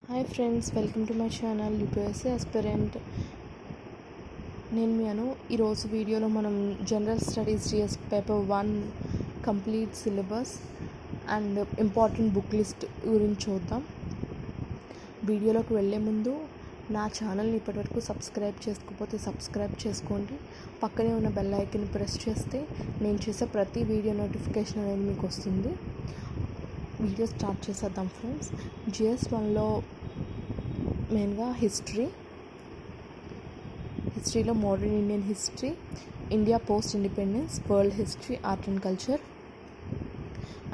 Hi friends, welcome to my channel UPSC aspirant. నేను మీ అను. ఈరోజు వీడియోలో మనం general studies GS paper 1 complete syllabus and important book list గురించి చూద్దాం. వీడియోలోకి వెళ్ళే ముందు నా ఛానల్ని ఇప్పటివరకు సబ్స్క్రైబ్ చేసుకోకపోతే సబ్స్క్రైబ్ చేసుకోండి. పక్కనే ఉన్న బెల్ ఐకాన్ని ప్రెస్ చేస్తే నేను చేసే ప్రతి వీడియో నోటిఫికేషన్ అనేది మీకు వస్తుంది. వీడియో స్టార్ట్ చేసేద్దాం ఫ్రెండ్స్. జిఎస్ 1లో మెయిన్గా హిస్టరీలో modern Indian history, India post independence, world history, art and culture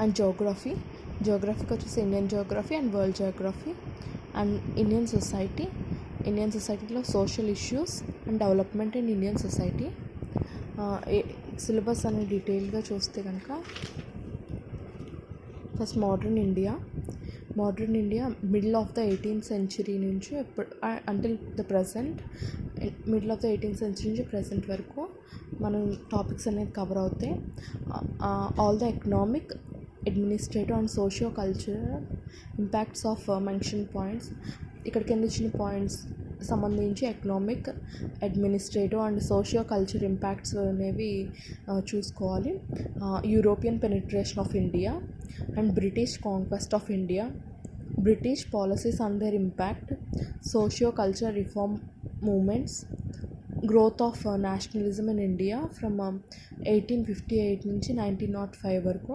and జోగ్రఫీకి వచ్చేసి Indian geography and world geography and Indian సొసైటీలో social issues and development in Indian society. Syllabus అనేది డీటెయిల్గా చూస్తే కనుక first modern India middle of the 18th century నుంచి until the present, middle of the 18th century నుంచి present వరకు మనం topics అనేది కవర్ అవుతాయి. All the economic, administrative and socio cultural impacts of mention points. ఇక్కడ కింద ఇచ్చిన పాయింట్స్ సంబంధించి economic, administrative and socio culture impacts అనేవి చూసుకోవాలి. European penetration of India and British conquest of India, British policies and their impact, socio culture reform movements, growth of nationalism in India from 1858 నుంచి 1905 వరకు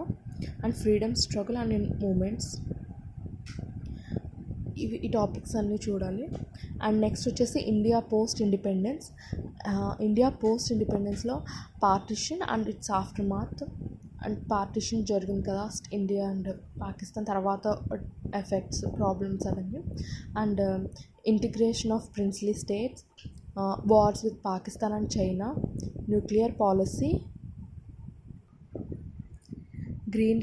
and freedom struggle and in movements. ఈ topics అన్నీ చూడాలి. And next వచ్చేసి India post ఇండిపెండెన్స్లో partition and it's aftermath. And partition జరిగింది కదా India and Pakistan, తర్వాత ఎఫెక్ట్స్, ప్రాబ్లమ్స్ అవన్నీ. And integration of princely states, wars with Pakistan and China, nuclear policy, green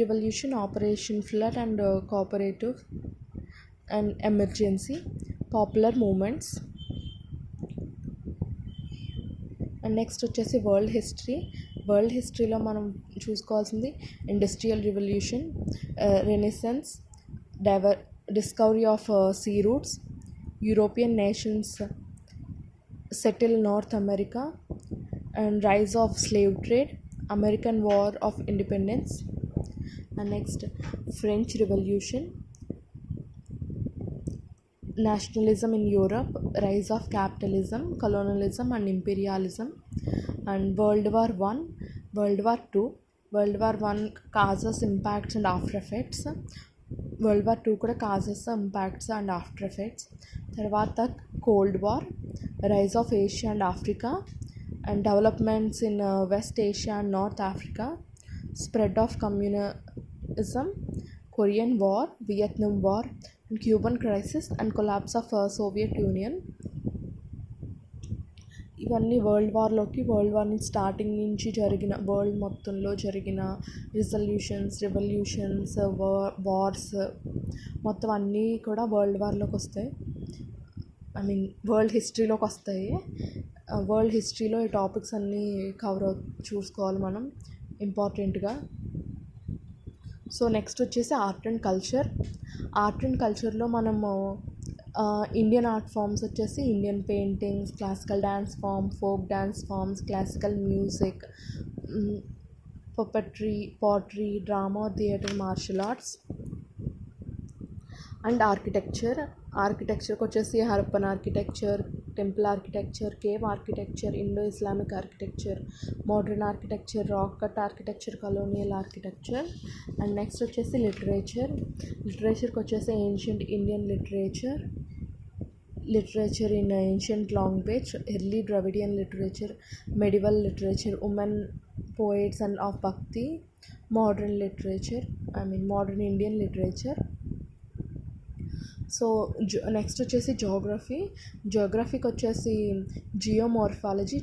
revolution, operation flood and cooperative and emergency, popular movements. And next వచ్చేసి world హిస్టరీలో మనం చూసుకోవాల్సింది industrial revolution, renaissance, discovery of sea routes, European nations settle North America and rise of slave trade, American war of independence. And next French revolution, nationalism in Europe, rise of capitalism, colonialism and imperialism. And World War I, World War II. World War I causes, impacts and after effects. World War II కూడా causes, impacts and after effects. తర్వాత Cold War, rise of Asia and Africa and developments in West Asia and North Africa, spread of communism, Korean War, Vietnam War and Cuban crisis and collapse of Soviet Union. ఇవన్నీ world war starting నుంచి జరిగిన, world మొత్తంలో జరిగిన revolutions, wars మొత్తం అన్నీ కూడా world వార్లోకి వస్తాయి. World హిస్టరీలోకి వస్తాయి. వరల్డ్ హిస్టరీలో ఈ టాపిక్స్ అన్నీ చూసుకోవాలి మనం ఇంపార్టెంట్గా. సో నెక్స్ట్ వచ్చేసి ఆర్ట్ అండ్ కల్చర్లో మనము ఇండియన్ ఆర్ట్ ఫామ్స్ వచ్చేసి Indian paintings, classical dance form, folk dance forms, classical music, pottery, drama, theatre, martial arts. And ఆర్కిటెక్చర్కి వచ్చేసి Harappan architecture, temple architecture, cave architecture, Indo Islamic architecture, modern architecture, rock cut architecture, colonial architecture. And next వచ్చేసి లిటరేచర్కి వచ్చేసి ancient Indian literature in ancient language, early Dravidian literature, medieval literature, women poets and of భక్తి, modern Indian literature. So next వచ్చేసి జోగ్రఫీకి వచ్చేసి geomorphology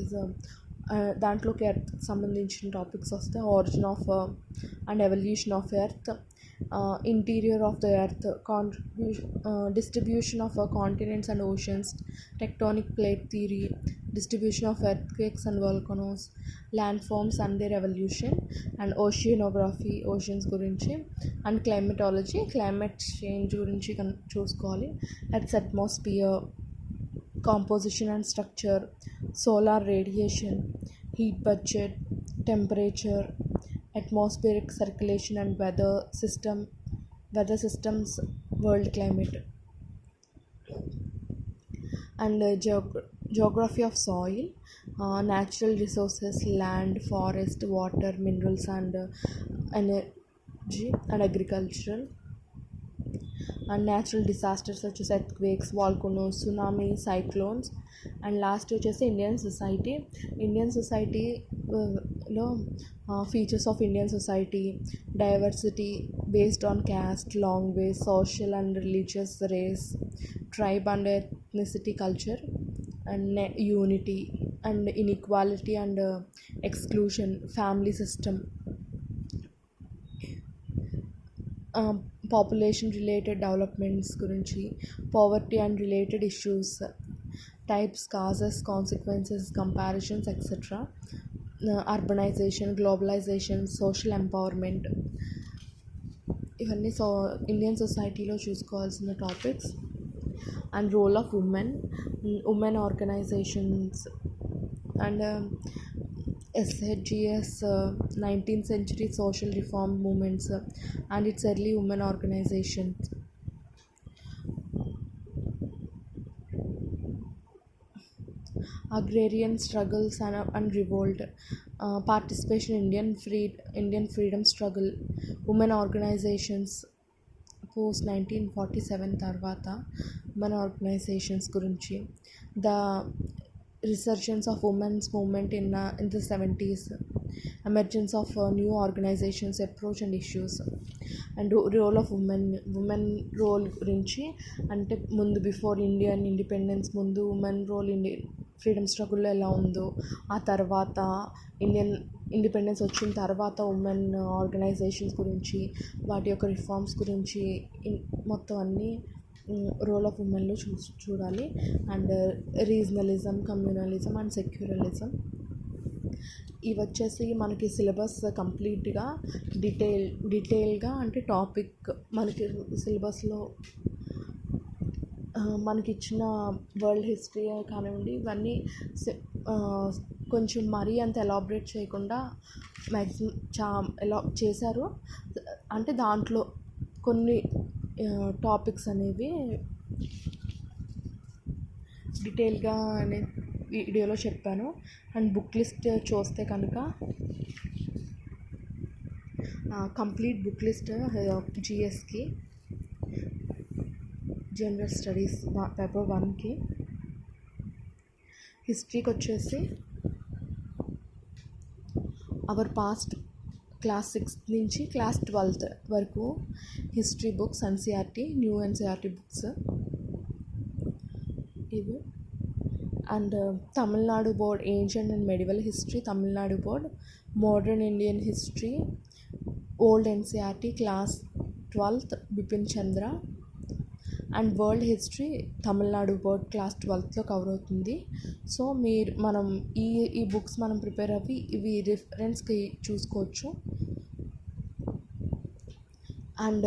is దాంట్లోకి ఎర్త్కి సంబంధించిన topics వస్తాయి. Origin of and evolution of earth, interior of the earth, distribution of continents and oceans, tectonic plate theory, distribution of earthquakes and volcanoes, landforms and their evolution, and oceanography, oceans గురించి, and climatology, climate change గురించి చూసుకోవాలి, earth's atmosphere, composition and structure, solar radiation, heat budget, temperature, atmospheric circulation and weather systems, world climate, and geography of soil, natural resources, land, forest, water, minerals, and energy and agricultural, and natural disasters such as earthquakes, volcanoes, tsunamis, cyclones, and last వచ్చేసి Indian సొసైటీలో features of Indian society, diversity based on caste, language, social and religious, race, tribe and ethnicity, culture, and unity and inequality and exclusion, family system, population related developments గురించి, poverty and related issues, types, causes, consequences, comparisons, etc., urbanization, globalization, social empowerment, ఇవన్నీ Indian సొసైటీలో చూసుకోవాల్సిన topics. And role of women organisations, and SHGS, 19th century social reform movements and its early women organizations. Agrarian struggles and revolt, participation in Indian freedom struggle, women organizations post 1947 తర్వాత women organisations గురించి, the resurgence of women's movement in the 70s, emergence of new organizations, approach and issues, and role of women role గురించి, అంటే ముందు before Indian independence ముందు women role freedom స్ట్రగుల్లో ఎలా ఉందో, ఆ తర్వాత ఇండియన్ ఇండిపెండెన్స్ వచ్చిన తర్వాత ఉమెన్ ఆర్గనైజేషన్స్ గురించి, వాటి యొక్క రిఫార్మ్స్ గురించి, మొత్తం అన్నీ రోల్ ఆఫ్ ఉమెన్లో చూడాలి. And regionalism, communalism and secularism, ఇవి వచ్చేసి మనకి సిలబస్ కంప్లీట్గా డీటెయిల్గా అంటే టాపిక్ మనకి సిలబస్లో మనకి ఇచ్చిన వరల్డ్ హిస్టరీ కానివ్వండి, ఇవన్నీ కొంచెం మరీ అంత ఎలాబరేట్ చేయకుండా మ్యాక్సిమం ఎలా చేశారు, అంటే దాంట్లో కొన్ని టాపిక్స్ అనేవి డీటెయిల్గా వీడియోలో చెప్పాను. అండ్ బుక్ లిస్ట్ చూస్తే కనుక కంప్లీట్ బుక్ లిస్ట్ జిఎస్కి, జనరల్ స్టడీస్ పేపర్ 1కి, హిస్టరీకి వచ్చేసి అవర్ పాస్ట్ క్లాస్ 6th నుంచి క్లాస్ 12th వరకు history books, NCERT, new NCERT books ఇవి. And Tamil Nadu board ancient and medieval history, Tamil Nadu board, modern Indian history, old NCERT class 12th Bipin Chandra, and world history Tamil Nadu board class 12thలో cover అవుతుంది. So మనం ఈ books మనం prepare అవ్వి ఇవి రిఫరెన్స్కి చూసుకోవచ్చు. అండ్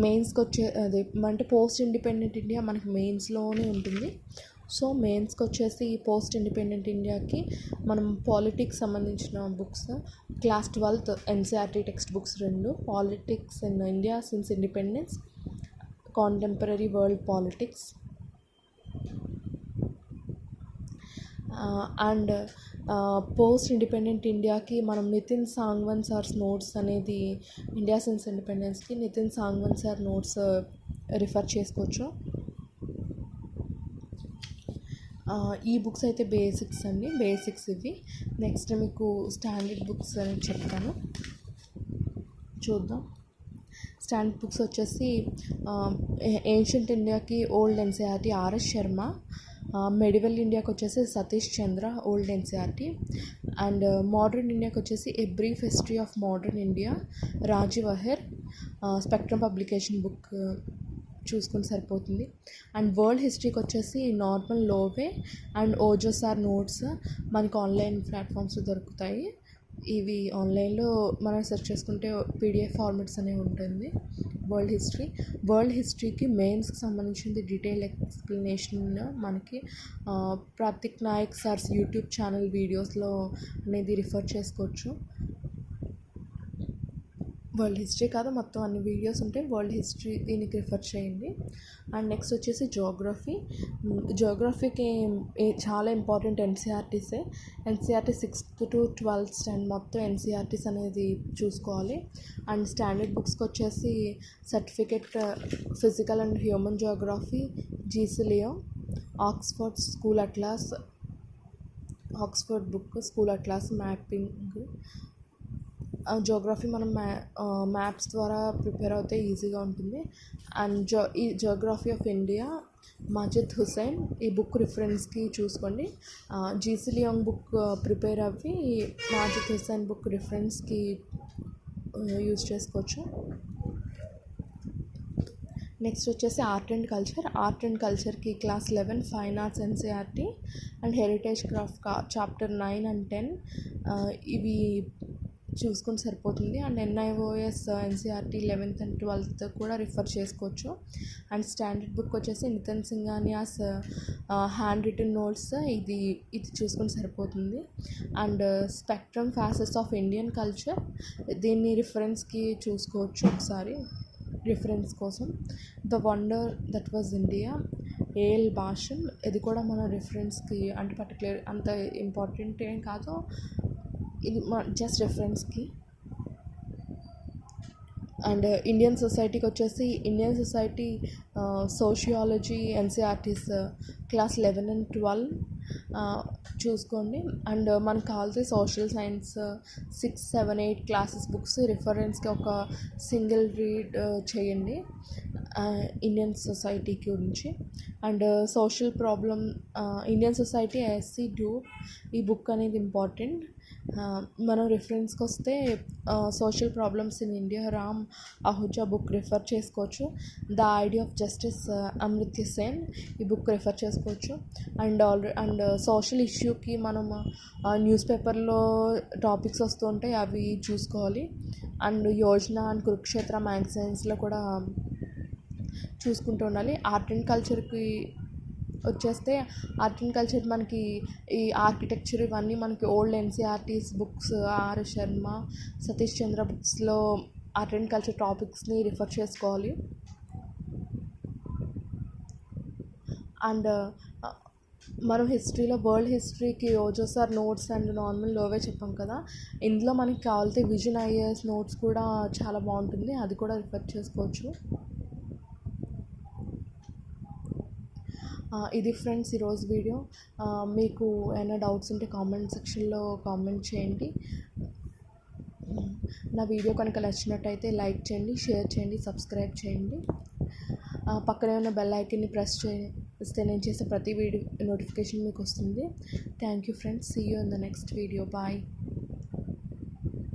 మెయిన్స్కి వచ్చే అదే అంటే పోస్ట్ ఇండిపెండెంట్ ఇండియా మనకి మెయిన్స్లోనే ఉంటుంది. సో మెయిన్స్కి వచ్చేసి పోస్ట్ ఇండిపెండెంట్ ఇండియాకి మనం పాలిటిక్స్ సంబంధించిన books, class 12th NCERT textbooks 2, politics in India since independence, contemporary world politics, and post independent ఇండియాకి మనం నితిన్ సాంగ్వన్ సార్స్ నోట్స్ అనేది, ఇండియా సిన్స్ ఇండిపెండెన్స్కి Nitin Sangwan sir notes refer చేసుకోవచ్చు. ఈ బుక్స్ అయితే బేసిక్స్ ఇవి. నెక్స్ట్ మీకు స్టాండర్డ్ బుక్స్ అనేది చెప్తాను, చూద్దాం. స్టాండర్డ్ బుక్స్ వచ్చేసి ఏన్షియంట్ ఇండియాకి old NCERT RS Sharma, medieval ఇండియాకి వచ్చేసి Satish Chandra old NCERT, and modern ఇండియాకి వచ్చేసి a brief history of modern India Rajiv Ahir, Spectrum publication book చూసుకుని సరిపోతుంది. అండ్ వరల్డ్ హిస్టరీకి వచ్చేసి నార్మల్ లోవే అండ్ ఓజోసార్ నోట్స్ మనకు ఆన్లైన్ ప్లాట్ఫామ్స్లో దొరుకుతాయి. ఇవి ఆన్లైన్లో మనం సెర్చ్ చేసుకుంటే పీడిఎఫ్ ఫార్మాట్స్ అనేవి ఉంటుంది. వరల్డ్ హిస్టరీకి మెయిన్స్కి సంబంధించింది డీటెయిల్ ఎక్స్ప్లెనేషన్ మనకి Prateek Nayak sir's YouTube channel వీడియోస్లో అనేది రిఫర్ చేసుకోవచ్చు. వరల్డ్ హిస్టరీ కాదు, మొత్తం అన్ని వీడియోస్ ఉంటాయి. వరల్డ్ హిస్టరీ దీనికి రిఫర్ చేయండి. అండ్ నెక్స్ట్ వచ్చేసి జోగ్రఫీకి చాలా ఇంపార్టెంట్ ఎన్సీఆర్టీసే. NCERT 6th to 12th standard మొత్తం ఎన్సీఆర్టీస్ అనేది చూసుకోవాలి. అండ్ స్టాండర్డ్ బుక్స్కి వచ్చేసి certificate physical and human geography, GC Leong, Oxford school atlas, Oxford book school atlas, mapping. Geography మనం మ్యాప్స్ ద్వారా ప్రిపేర్ అవుతే ఈజీగా ఉంటుంది. అండ్ ఈ geography of India Majid Hussain ఈ బుక్ రిఫరెన్స్కి చూసుకోండి. జీసీలియాంగ్ బుక్ ప్రిపేర్ అవ్వి మాజిద్ హుస్సేన్ బుక్ రిఫరెన్స్కి యూజ్ చేసుకోవచ్చు. నెక్స్ట్ వచ్చేసి ఆర్ట్ అండ్ కల్చర్కి class 11 fine arts NCERT and heritage craft chapter 9 and 10 ఇవి చూసుకొని సరిపోతుంది. And NIOS NCERT 11th and 12th కూడా రిఫర్ చేసుకోవచ్చు. అండ్ స్టాండర్డ్ బుక్ వచ్చేసి Nitin Singhania's handwritten notes ఇది చూసుకొని సరిపోతుంది. And Spectrum facets of Indian culture దీన్ని రిఫరెన్స్కి చూసుకోవచ్చు ఒకసారి రిఫరెన్స్ కోసం. The wonder that was India AL Basham ఇది కూడా మన రిఫరెన్స్కి అంటే పర్టికులర్ అంత ఇంపార్టెంట్ ఏం కాదు, ఇది జస్ట్ రెఫరెన్స్కి. అండ్ ఇండియన్ సొసైటీకి వచ్చేసి Indian society sociology NCERTs class 11 and 12 చూసుకోండి. అండ్ మనకు కావాల్సిన సోషల్ సైన్స్ 6, 7, 8 క్లాసెస్ బుక్స్ రిఫరెన్స్కి ఒక సింగిల్ రీడ్ చేయండి ఇండియన్ సొసైటీ గురించి. And social problem Indian society SC Dube ఈ బుక్ అనేది ఇంపార్టెంట్. మనం రిఫరెన్స్కి వస్తే social problems in India Ram Ahuja book refer చేసుకోవచ్చు. The idea of justice Amartya Sen ఈ బుక్ రిఫర్ చేసుకోవచ్చు. అండ్ సోషల్ ఇష్యూకి మనం న్యూస్ పేపర్లో టాపిక్స్ వస్తూ ఉంటాయి, అవి చూసుకోవాలి. అండ్ యోజన అండ్ కురుక్షేత్ర మ్యాగజైన్స్లో కూడా చూసుకుంటూ ఉండాలి. ఆర్ట్ అండ్ కల్చర్కి వచ్చేస్తే ఆర్ట్ అండ్ కల్చర్ మనకి ఈ ఆర్కిటెక్చర్ ఇవన్నీ మనకి old NCERTs books R Sharma, Satish Chandra బుక్స్లో ఆర్ట్ అండ్ కల్చర్ టాపిక్స్ని రిఫర్ చేసుకోవాలి. అండ్ మనం హిస్టరీలో వరల్డ్ హిస్టరీకి ఓజోసార్ నోట్స్ అండ్ నార్మల్ లోవే చెప్పాం కదా, ఇందులో మనకి కావాల్సిన విజన్ ఐఏఎస్ నోట్స్ కూడా చాలా బాగుంటుంది, అది కూడా రిఫర్ చేసుకోవచ్చు. ఇది ఫ్రెండ్స్ ఈరోజు వీడియో. మీకు ఏమైనా డౌట్స్ ఉంటే కామెంట్ సెక్షన్లో కామెంట్ చేయండి. నా వీడియో కనుక నచ్చినట్టయితే లైక్ చేయండి, షేర్ చేయండి, సబ్స్క్రైబ్ చేయండి. పక్కనే ఉన్న బెల్ ఐకాన్ని ప్రెస్ చేస్తే నేను చేసే ప్రతి వీడియో నోటిఫికేషన్ మీకు వస్తుంది. Thank you friends, see you in the next video. Bye.